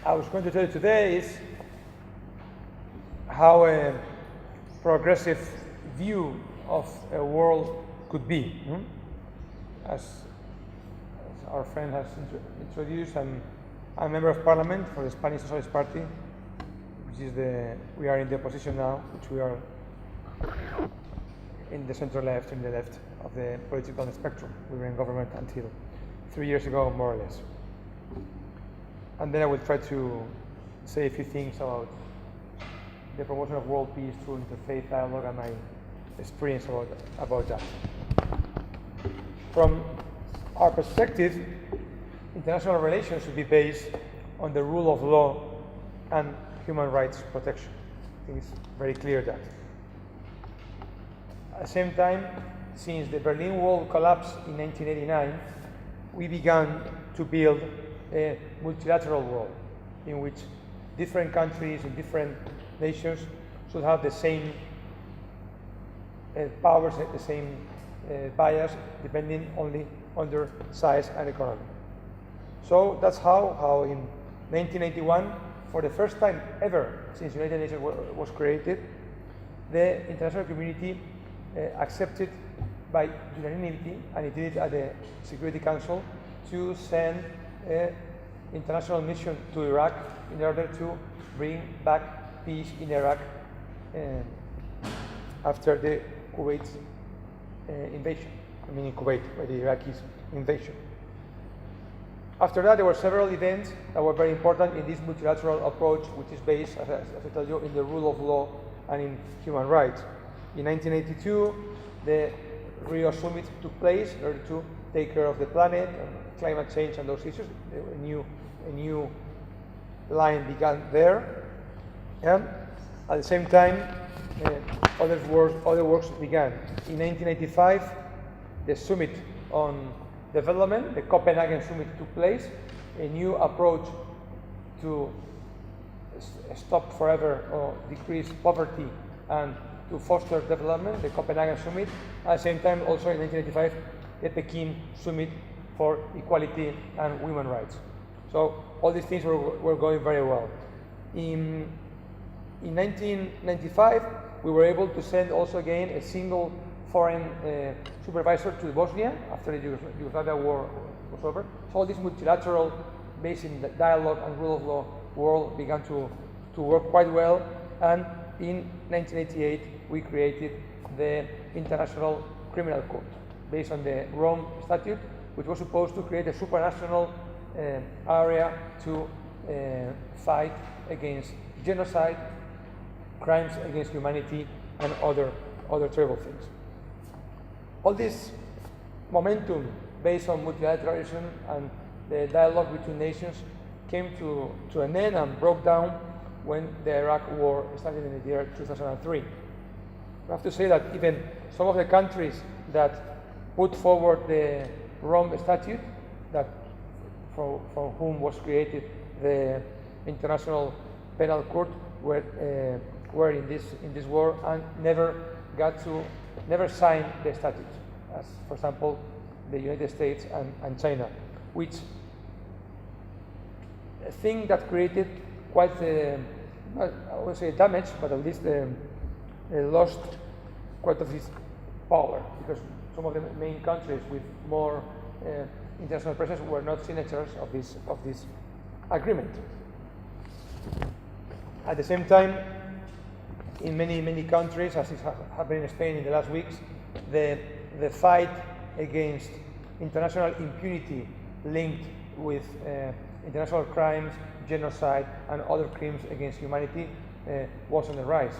I was going to tell you today is how a progressive view of a world could be. As our friend has introduced, I'm a member of parliament for the Spanish Socialist Party, which is we are in the opposition now, which we are in the center left, in the left of the political spectrum. We were in government until 3 years ago, more or less. And then I will try to say a few things about the promotion of world peace through interfaith dialogue and my experience about that. From our perspective, international relations should be based on the rule of law and human rights protection. I think it's very clear that. At the same time, since the Berlin Wall collapsed in 1989, we began to build a multilateral world in which different countries and different nations should have the same powers, the same bias, depending only on their size and economy. So that's how in 1991, for the first time ever since the United Nations was created, the international community accepted by unanimity, and it did it at the Security Council, to send an international mission to Iraq in order to bring back peace in Iraq after the Kuwait invasion. I mean in Kuwait, by the Iraqis invasion. After that, there were several events that were very important in this multilateral approach, which is based, as I told you, in the rule of law and in human rights. In 1982, the Rio Summit took place in order to take care of the planet, and climate change and those issues. A new line began there. And at the same time, other works began. In 1985, the Summit on Development, the Copenhagen Summit, took place. A new approach to stop forever or decrease poverty and to foster development, the Copenhagen Summit. At the same time, also in 1985, the Peking Summit for Equality and Women's Rights. So all these things were going very well. In 1995, we were able to send also again a single foreign supervisor to Bosnia after the Yugoslavia war was over. So all this multilateral, based in the dialogue and rule of law world, began to work quite well. And in 1988, we created the International Criminal Court, based on the Rome Statute, which was supposed to create a supranational area to fight against genocide, crimes against humanity, and other terrible things. All this momentum based on multilateralism and the dialogue between nations came to an end and broke down when the Iraq war started in the year 2003. I have to say that even some of the countries that put forward the Rome Statute, that for whom was created the International Penal Court, were in this war and never signed the statute, as for example the United States and China, which a thing that created quite I won't say damage, but at least lost quite of its power, because some of the main countries with more international presence were not signatories of this agreement. At the same time, in many countries, as is happening in Spain in the last weeks, the fight against international impunity linked with international crimes, genocide, and other crimes against humanity was on the rise.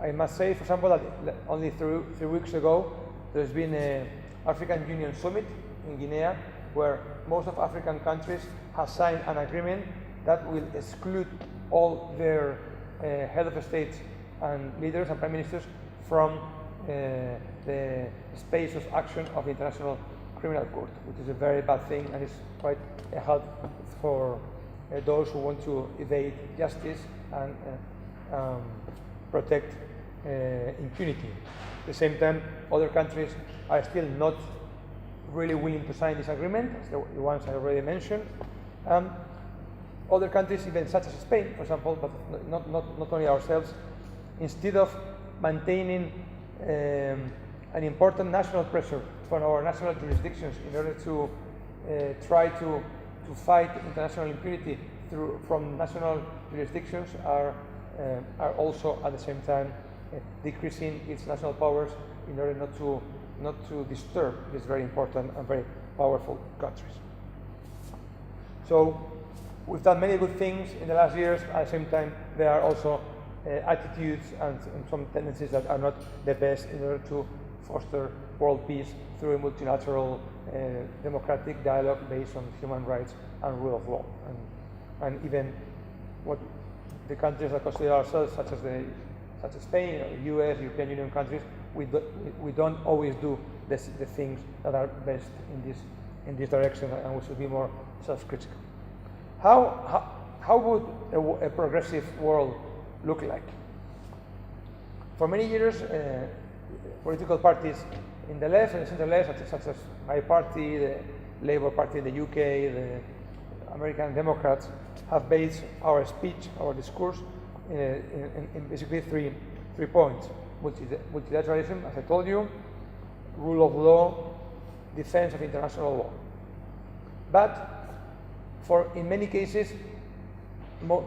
I must say, for example, that only 3 weeks ago, there's been an African Union Summit in Guinea, where most of African countries have signed an agreement that will exclude all their head of states and leaders and prime ministers from the space of action of the International Criminal Court, which is a very bad thing and is quite a help for those who want to evade justice and protect impunity. At the same time, other countries are still not really willing to sign this agreement, as the ones I already mentioned. other countries, even such as Spain, for example, but not only ourselves, instead of maintaining an important national pressure from our national jurisdictions in order to try to fight international impunity from national jurisdictions, are also at the same time decreasing its national powers in order not to disturb these very important and very powerful countries. So we've done many good things in the last years. At the same time, there are also attitudes and some tendencies that are not the best in order to foster world peace through a multilateral democratic dialogue based on human rights and rule of law. And even what the countries that consider ourselves, such as Spain, or US, European Union countries, we don't always do the things that are best in this direction, and we should be more self-critical. How would a progressive world look like? For many years, political parties in the left and the center left, such as my party, the Labour Party in the UK, the American Democrats, have based our speech, our discourse, in basically three points: multilateralism, as I told you, rule of law, defense of international law. But in many cases,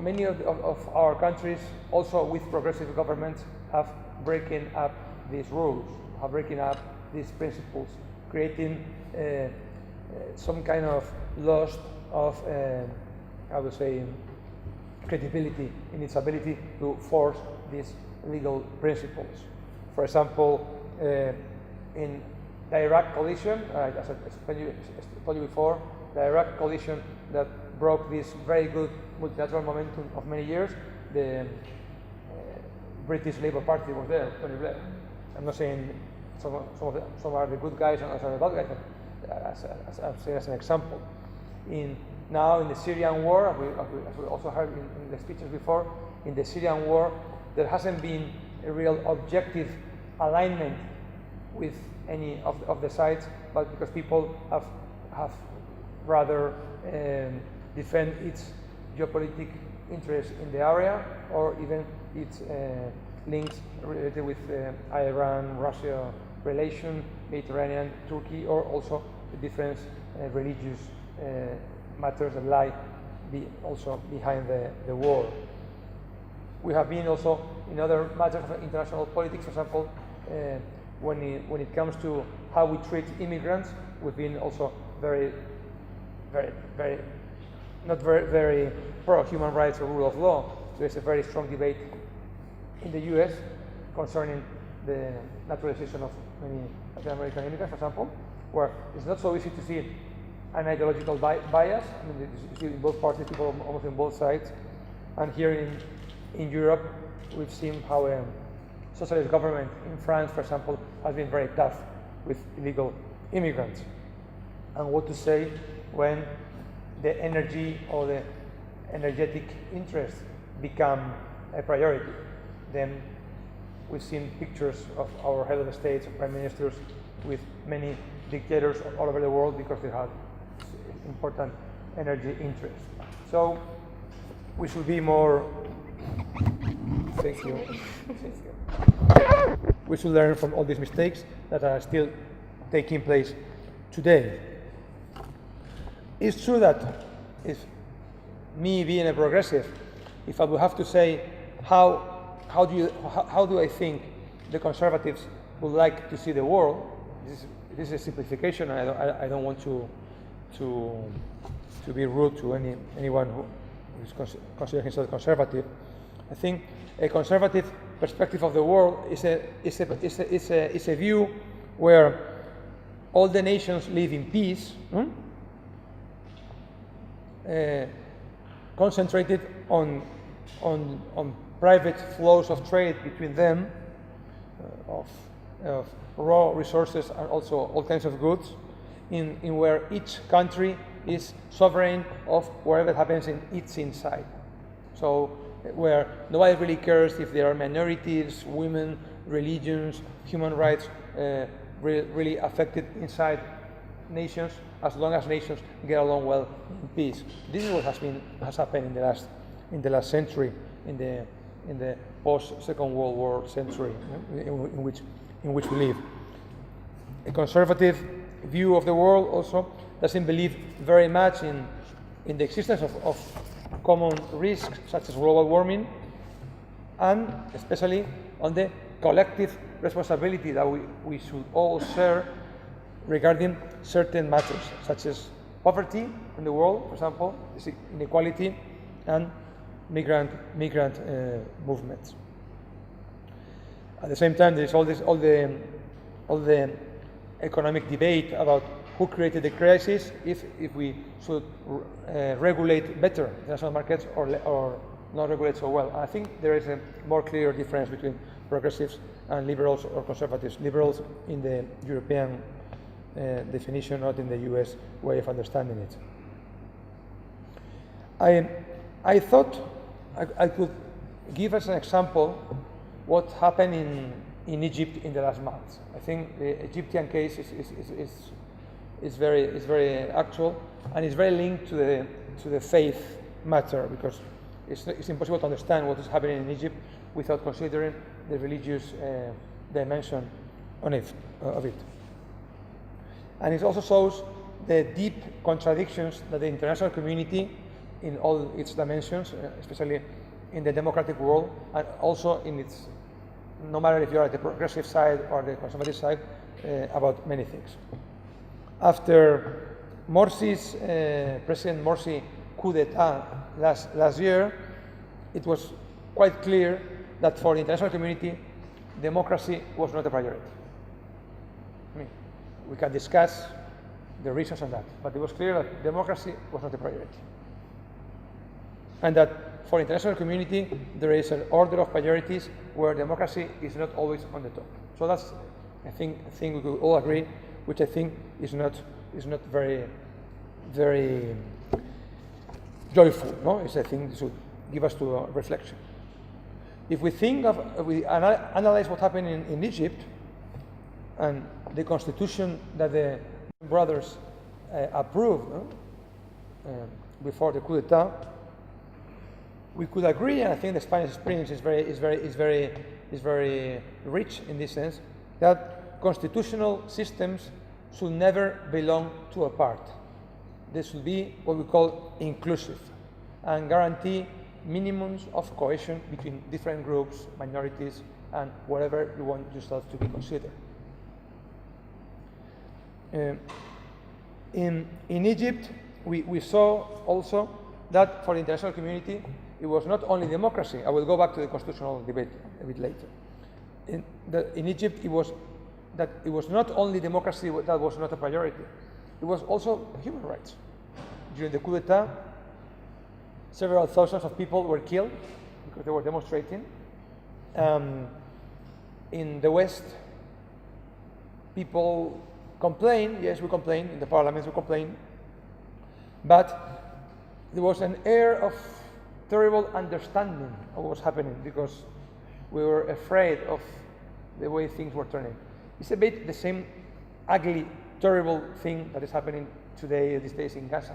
many of our countries, also with progressive governments, have breaking up these rules, have breaking up these principles, creating some kind of loss of, I would say, credibility in its ability to force these legal principles. For example, in the Iraq coalition, as I told you before, the Iraq coalition that broke this very good multilateral momentum of many years, the British Labour Party was there, Tony Blair. I'm not saying some are the good guys and others are the bad guys, but I'm saying as an example. Now in the Syrian war, as we also heard in the speeches before, in the Syrian war, there hasn't been a real objective alignment with any of the sides, but because people have rather defend its geopolitical interests in the area, or even its links related with Iran, Russia relation, Mediterranean, Turkey, or also the different religious matters that lie also behind the war. We have been also in other matters of international politics, for example, when it comes to how we treat immigrants, we've been also very pro human rights or rule of law. There's a very strong debate in the US concerning the naturalization of many Latin American immigrants, for example, where it's not so easy to see an ideological bias. I mean, you see in both parties, people almost on both sides. And here in Europe, we've seen how a socialist government in France, for example, has been very tough with illegal immigrants. And what to say when the energy or the energetic interests become a priority? Then we've seen pictures of our head of the states, of prime ministers, with many dictators all over the world because they had important energy interests. So we should be more. Thank you. Thank you. We should learn from all these mistakes that are still taking place today. It's true that if me being a progressive, if I would have to say how do I think the conservatives would like to see the world, this is a simplification. I don't want to be rude to anyone who is considering himself conservative. I think a conservative perspective of the world is a view where all the nations live in peace, concentrated on private flows of trade between them, of raw resources and also all kinds of goods, in where each country is sovereign of whatever happens in its inside. So where nobody really cares if there are minorities, women, religions, human rights really affected inside nations, as long as nations get along well in peace. This is what has happened in the last century, in the post-Second World War century, in which we live. A conservative view of the world also doesn't believe very much in the existence of common risks such as global warming, and especially on the collective responsibility that we should all share regarding certain matters, such as poverty in the world, for example, inequality, and migrant movements. At the same time, there is all the economic debate about who created the crisis, if we should regulate better international markets or not regulate so well. I think there is a more clear difference between progressives and liberals or conservatives. Liberals in the European definition, not in the US way of understanding it. I thought I could give as an example what happened in Egypt in the last months. I think the Egyptian case is very actual, and it's very linked to the faith matter, because it's impossible to understand what is happening in Egypt without considering the religious dimension of it. And it also shows the deep contradictions that the international community, in all its dimensions, especially in the democratic world, and also in its, no matter if you're at the progressive side or the conservative side, about many things. After Morsi's, President Morsi coup d'etat last year, it was quite clear that for the international community, democracy was not a priority. I mean, we can discuss the reasons of that, but it was clear that democracy was not a priority. And that for the international community, there is an order of priorities where democracy is not always on the top. So that's, I think we could all agree, which I think is not very joyful. No, it's a thing that should give us to reflection. If we analyze what happened in Egypt and the constitution that the brothers approved before the coup d'etat, we could agree, and I think the Spanish experience is very rich in this sense, that constitutional systems should never belong to a part. They should be what we call inclusive and guarantee minimums of cohesion between different groups, minorities, and whatever you want yourself to be considered. In Egypt, we saw also that for the international community, it was not only democracy. I will go back to the constitutional debate a bit later. In Egypt, it was not only democracy that was not a priority. It was also human rights. During the coup d'etat, several thousands of people were killed because they were demonstrating. In the West, people complain. Yes, we complain. In the parliaments, we complain. But there was an air of terrible understanding of what was happening because we were afraid of the way things were turning. It's a bit the same ugly, terrible thing that is happening today, these days in Gaza.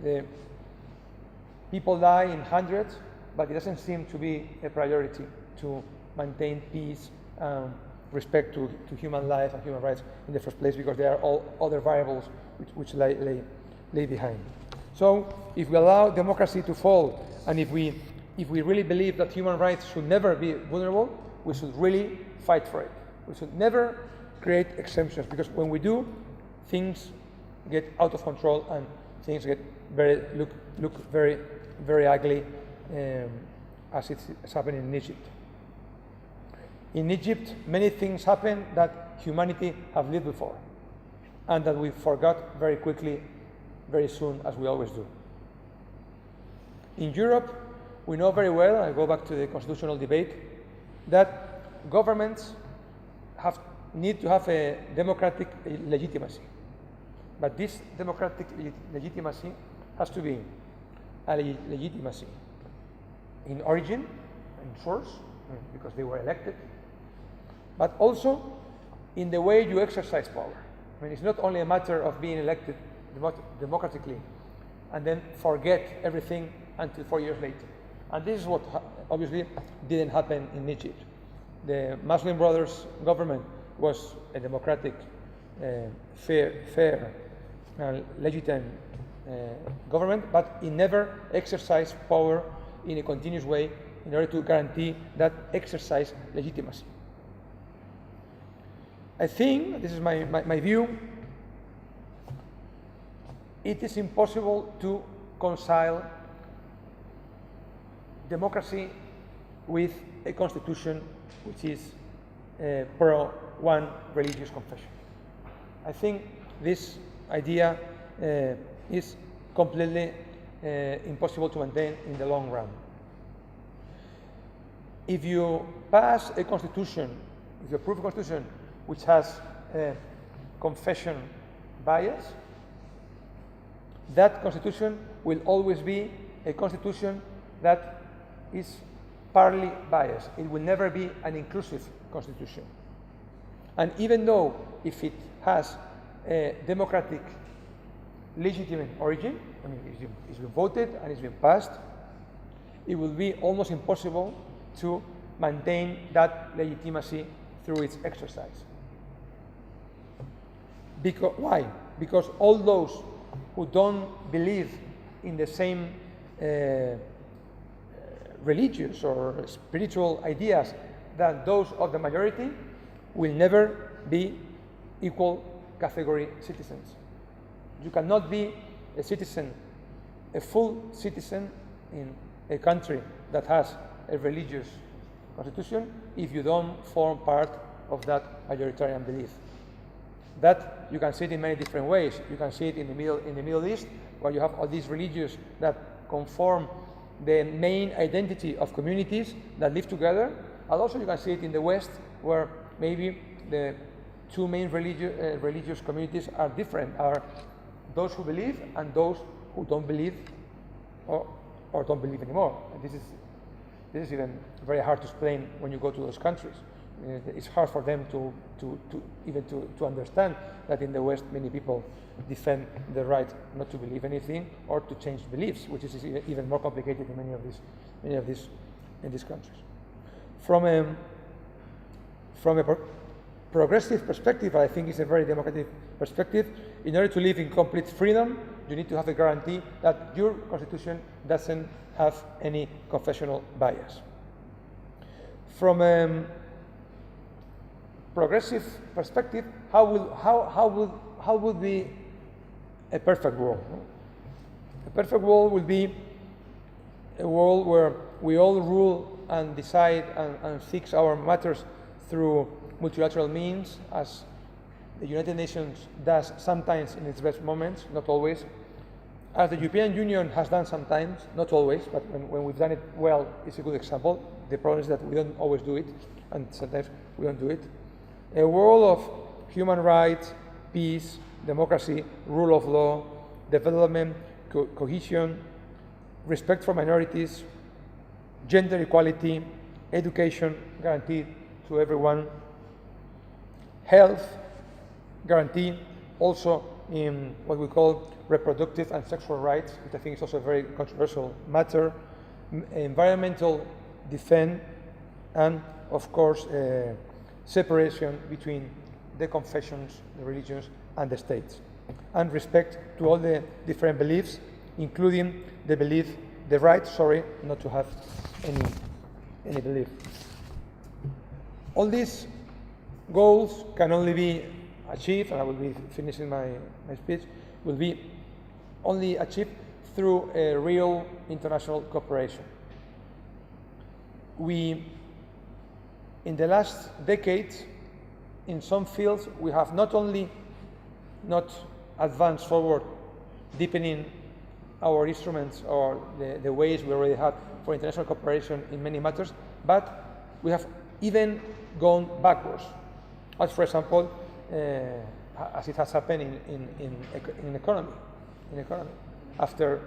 The people die in hundreds, but it doesn't seem to be a priority to maintain peace and respect to human life and human rights in the first place, because there are all other variables which lay behind. So if we allow democracy to fall, and if we really believe that human rights should never be vulnerable, we should really fight for it. We should never create exemptions, because when we do, things get out of control and things get look very, very ugly, as it's happening in Egypt. In Egypt, many things happen that humanity have lived before, and that we forgot very quickly, very soon, as we always do. In Europe, we know very well, I go back to the constitutional debate, that governments need to have a democratic legitimacy. But this democratic legitimacy has to be a legitimacy in origin, in source, because they were elected, but also in the way you exercise power. I mean, it's not only a matter of being elected democratically and then forget everything until 4 years later. And this is what obviously didn't happen in Egypt. The Muslim Brothers government was a democratic, fair and legitimate government, but it never exercised power in a continuous way in order to guarantee that exercise legitimacy. I think, this is my view, it is impossible to reconcile democracy with a constitution which is pro one religious confession. I think this idea is completely impossible to maintain in the long run. If you pass a constitution, if you approve a constitution which has a confession bias, that constitution will always be a constitution that is partly biased. It will never be an inclusive constitution. And even though if it has a democratic, legitimate origin, I mean, it's been voted and it's been passed, it will be almost impossible to maintain that legitimacy through its exercise. Why? Because all those who don't believe in the same religious or spiritual ideas than those of the majority will never be equal category citizens. You cannot be a citizen, a full citizen in a country that has a religious constitution if you don't form part of that majoritarian belief. That you can see it in many different ways. You can see it in the Middle East, where you have all these religions that conform the main identity of communities that live together. And also you can see it in the West, where maybe the two main religious communities are different, are those who believe and those who don't believe or don't believe anymore. And this is even very hard to explain when you go to those countries. It's hard for them to understand that in the West many people defend the right not to believe anything or to change beliefs, which is even more complicated in many of these countries. From a progressive perspective, I think it's a very democratic perspective. In order to live in complete freedom, you need to have a guarantee that your constitution doesn't have any confessional bias. From a progressive perspective, how would be a perfect world? A perfect world would be a world where we all rule and decide and fix our matters through multilateral means, as the United Nations does sometimes in its best moments, not always, as the European Union has done sometimes, not always, but when we've done it well, it's a good example. The problem is that we don't always do it, and sometimes we don't do it. A world of human rights, peace, democracy, rule of law, development, cohesion, respect for minorities, gender equality, education guaranteed to everyone, health guaranteed also in what we call reproductive and sexual rights, which I think is also a very controversial matter, environmental defense, and of course separation between the confessions, the religions, and the states, and respect to all the different beliefs, including the right not to have any belief. All these goals can only be achieved, and I will be finishing my speech, will be only achieved through a real international cooperation. In the last decades, in some fields, we have not only not advanced forward, deepening our instruments or the ways we already have for international cooperation in many matters, but we have even gone backwards. As for example, as it has happened in economy. After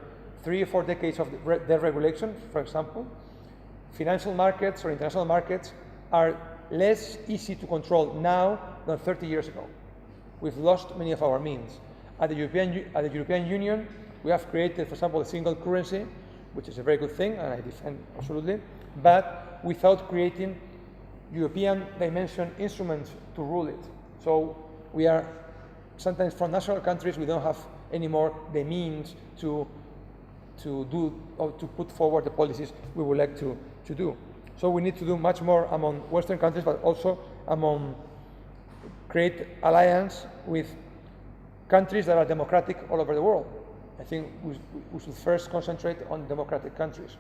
3 or 4 decades of deregulation, for example, financial markets or international markets are less easy to control now than 30 years ago. we've lost many of our means. At the European Union, we have created, for example, a single currency, which is a very good thing, and I defend absolutely, but without creating European dimension instruments to rule it. So we are, sometimes from national countries, we don't have anymore the means to do or to put forward the policies we would like to do. So we need to do much more among Western countries, but also create alliance with countries that are democratic all over the world. I think we should first concentrate on democratic countries.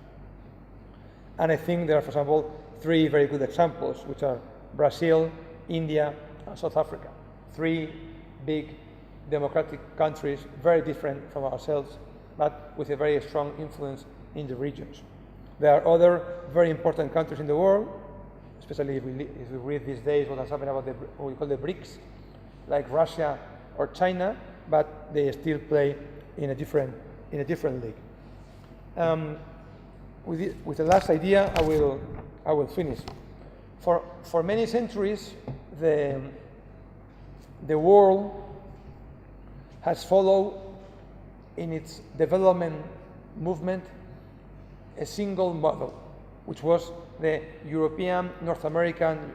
And I think there are, for example, 3 very good examples, which are Brazil, India, and South Africa. 3 big democratic countries, very different from ourselves, but with a very strong influence in the regions. There are other very important countries in the world, especially if we read these days what has happened about what we call the BRICS, like Russia or China, but they still play in a different league. With the last idea, I will finish. For many centuries, the world has followed in its development movement a single model, which was the European, North American,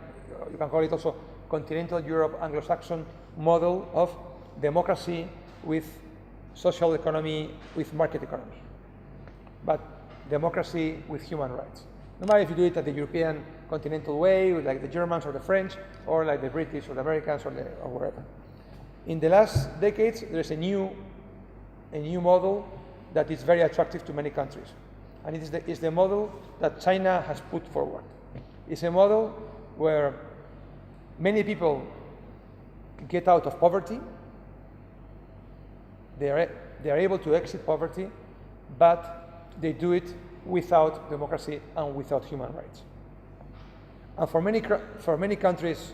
you can call it also continental Europe, Anglo-Saxon model of democracy with social economy, with market economy, but democracy with human rights. No matter if you do it at the European continental way, like the Germans or the French, or like the British or the Americans or wherever. In the last decades, there's a new model that is very attractive to many countries. And it is the model that China has put forward. It's a model where many people get out of poverty. They are able to exit poverty, but they do it without democracy and without human rights. And for many countries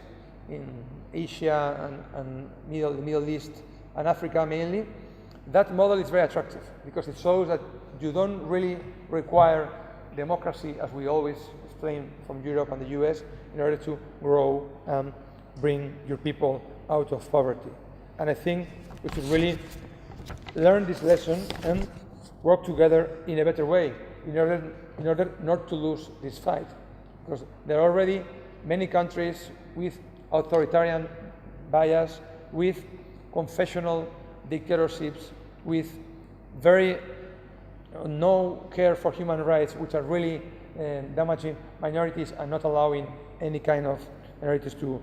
in Asia and the Middle East and Africa mainly, that model is very attractive because it shows that you don't really require democracy, as we always explain from Europe and the US, in order to grow and bring your people out of poverty. And I think we should really learn this lesson and work together in a better way in order not to lose this fight. Because there are already many countries with authoritarian bias, with confessional dictatorships, with very no care for human rights, which are really damaging minorities and not allowing any kind of minorities to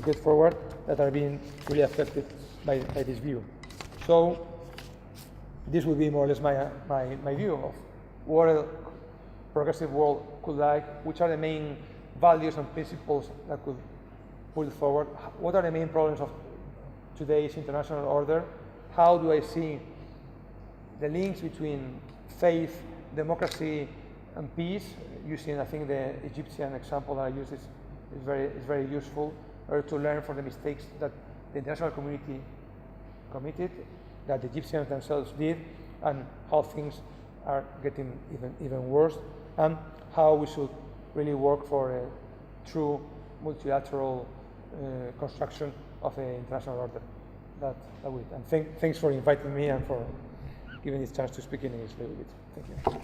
get forward, that are being really affected by this view. So this would be more or less my view of what a progressive world could like, which are the main values and principles that could pull it forward, what are the main problems of today's international order, how do I see the links between faith, democracy, and peace, using, I think, the Egyptian example that I use is very useful, in order to learn from the mistakes that the international community committed, that the Egyptians themselves did, and how things are getting even worse, and how we should really work for a true multilateral construction of an international order. That would. And thanks for inviting me and for giving this chance to speak in English a little bit. Thank you.